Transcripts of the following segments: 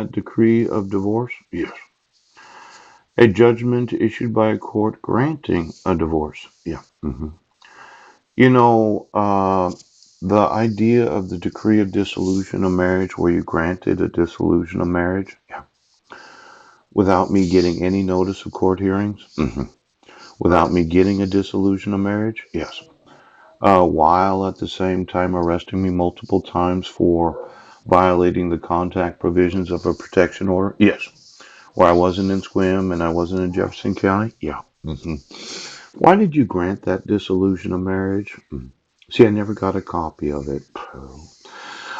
A decree of divorce? Yes. A judgment issued by a court granting a divorce? Yeah. You know, the idea of the decree of dissolution of marriage, where you granted a dissolution of marriage, yeah, without me getting any notice of court hearings, without me getting a dissolution of marriage, yes, while at the same time arresting me multiple times for violating the contact provisions of a protection order, yes, where I wasn't in Squim and I wasn't in Jefferson County, yeah. Why did you grant that dissolution of marriage? See, I never got a copy of it.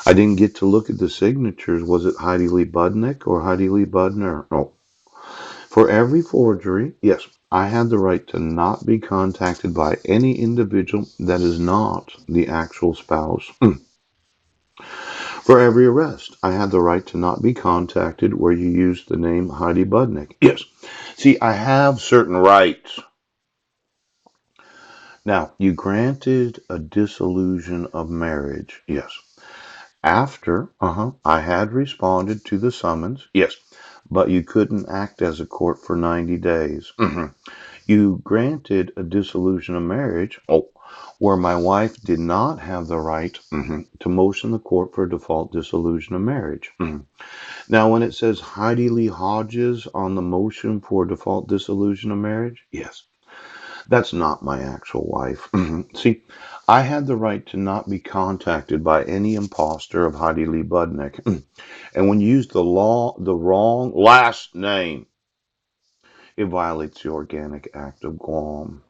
I didn't get to look at the signatures. Was it Heidi Lee Budnick or Heidi Lee Budner? No. For every forgery, yes, I had the right to not be contacted by any individual that is not the actual spouse. For every arrest, I had the right to not be contacted where you used the name Heidi Budnick. Yes. See, I have certain rights. Now, you granted a dissolution of marriage. Yes. After, I had responded to the summons. Yes. But you couldn't act as a court for 90 days. You granted a dissolution of marriage. Oh, where my wife did not have the right to motion the court for a default dissolution of marriage. Now, when it says Heidi Lee Hodges on the motion for default dissolution of marriage, yes, that's not my actual wife. See, I had the right to not be contacted by any imposter of Heidi Lee Budnick. And when you use the wrong last name, it violates the Organic Act of Guam.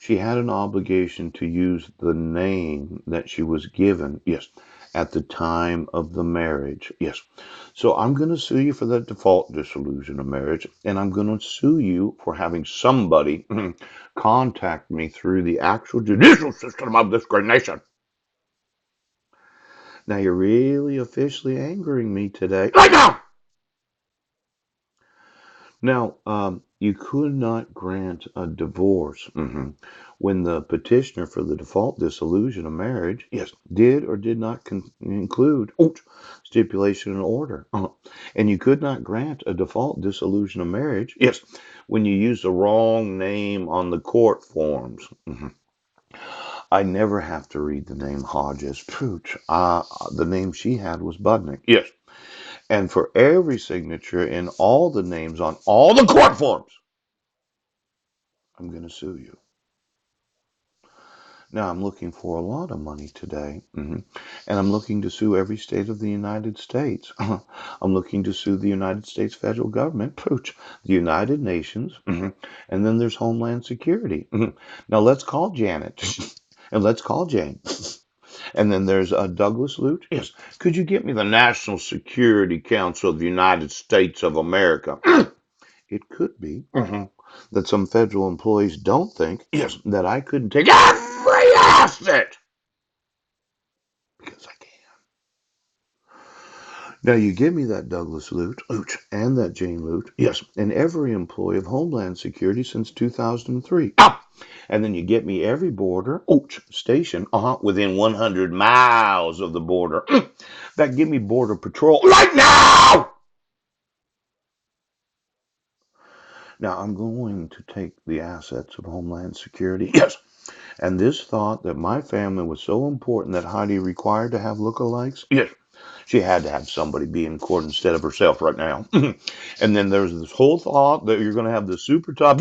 She had an obligation to use the name that she was given, yes, at the time of the marriage, yes. So I'm going to sue you for that default dissolution of marriage, and I'm going to sue you for having somebody contact me through the actual judicial system of this great nation. Now you're really officially angering me today. Right now! Now, you could not grant a divorce when the petitioner for the default dissolution of marriage, yes, did or did not include stipulation and order. And you could not grant a default dissolution of marriage, yes, when you use the wrong name on the court forms. I never have to read the name Hodges. Pooch. The name she had was Budnick. Yes. And for every signature in all the names on all the court forms, I'm going to sue you. Now, I'm looking for a lot of money today, and I'm looking to sue every state of the United States. I'm looking to sue the United States federal government, pooch, the United Nations, and then there's Homeland Security. Now, let's call Janet, and let's call Jane. And then there's Douglas Lute. Yes. Could you get me the National Security Council of the United States of America? It could be that some federal employees don't think, yes, that I couldn't take every asset because I can. Now you give me that Douglas Lute, and that Jane Lute, yes, and every employee of Homeland Security since 2003. And then you get me every border station within 100 miles of the border. That give me Border Patrol right now! Now, I'm going to take the assets of Homeland Security. Yes. And this thought that my family was so important that Heidi required to have lookalikes. Yes. She had to have somebody be in court instead of herself right now. And then there's this whole thought that you're going to have the super top